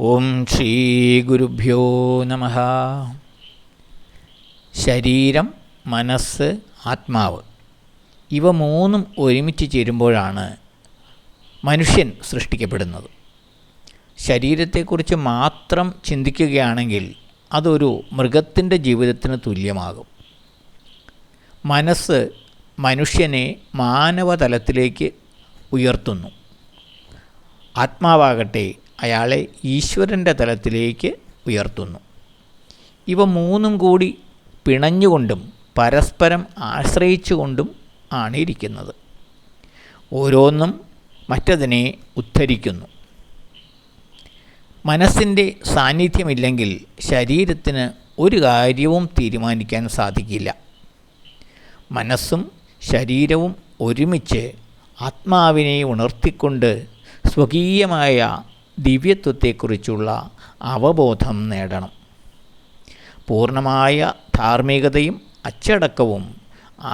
ഓം ശ്രീ ഗുരുഭ്യോ നമഃ. ശരീരം, മനസ്സ്, ആത്മാവ് ഇവ മൂന്നും ഒരുമിച്ച് ചേരുമ്പോഴാണ് മനുഷ്യൻ സൃഷ്ടിക്കപ്പെടുന്നത്. ശരീരത്തെക്കുറിച്ച് മാത്രം ചിന്തിക്കുകയാണെങ്കിൽ അതൊരു മൃഗത്തിൻ്റെ ജീവിതത്തിന് തുല്യമാകും. മനസ്സ് മനുഷ്യനെ മാനവതലത്തിലേക്ക് ഉയർത്തുന്നു. ആത്മാവാകട്ടെ അയാളെ ഈശ്വരൻ്റെ തലത്തിലേക്ക് ഉയർത്തുന്നു. ഇവ മൂന്നും കൂടി പിണഞ്ഞുകൊണ്ടും പരസ്പരം ആശ്രയിച്ചുകൊണ്ടും ആണ് ഇരിക്കുന്നത്. ഓരോന്നും മറ്റതിനെ ഉദ്ധരിക്കുന്നു. മനസ്സിൻ്റെ സാന്നിധ്യമില്ലെങ്കിൽ ശരീരത്തിന് ഒരു കാര്യവും തീരുമാനിക്കാൻ സാധിക്കില്ല. മനസ്സും ശരീരവും ഒരുമിച്ച് ആത്മാവിനെ ഉണർത്തിക്കൊണ്ട് സ്വകീയമായ ദിവ്യത്വത്തെക്കുറിച്ചുള്ള അവബോധം നേടണം. പൂർണ്ണമായ ധാർമ്മികതയും അച്ചടക്കവും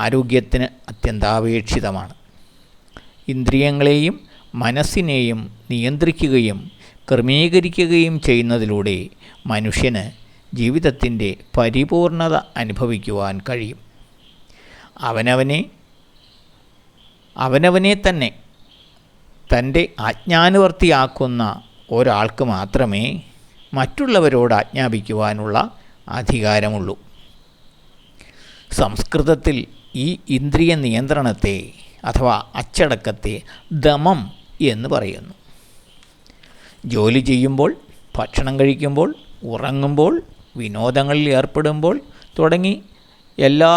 ആരോഗ്യത്തിന് അത്യന്താപേക്ഷിതമാണ്. ഇന്ദ്രിയങ്ങളെയും മനസ്സിനെയും നിയന്ത്രിക്കുകയും ക്രമീകരിക്കുകയും ചെയ്യുന്നതിലൂടെ മനുഷ്യന് ജീവിതത്തിൻ്റെ പരിപൂർണത അനുഭവിക്കുവാൻ കഴിയും. അവനവനെ തന്നെ തൻ്റെ ആജ്ഞാനുവർത്തിയാക്കുന്ന ഒരാൾക്ക് മാത്രമേ മറ്റുള്ളവരോട് ആജ്ഞാപിക്കുവാനുള്ള അധികാരമുള്ളൂ. സംസ്കൃതത്തിൽ ഈ ഇന്ദ്രിയ നിയന്ത്രണത്തെ അഥവാ അച്ചടക്കത്തെ ദമം എന്ന് പറയുന്നു. ജോലി ചെയ്യുമ്പോൾ, ഭക്ഷണം കഴിക്കുമ്പോൾ, ഉറങ്ങുമ്പോൾ, വിനോദങ്ങളിൽ ഏർപ്പെടുമ്പോൾ തുടങ്ങി എല്ലാ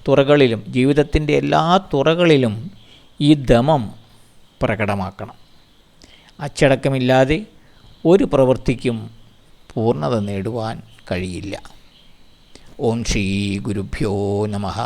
തുറകളിലും, ജീവിതത്തിൻ്റെ എല്ലാ തുറകളിലും ഈ ദമം പ്രകടമാക്കണം. അച്ചടക്കമില്ലാതെ ഒരു പ്രവൃത്തിക്കും പൂർണ്ണത നേടുവാൻ കഴിയില്ല. ഓം ശ്രീ ഗുരുഭ്യോ നമഃ.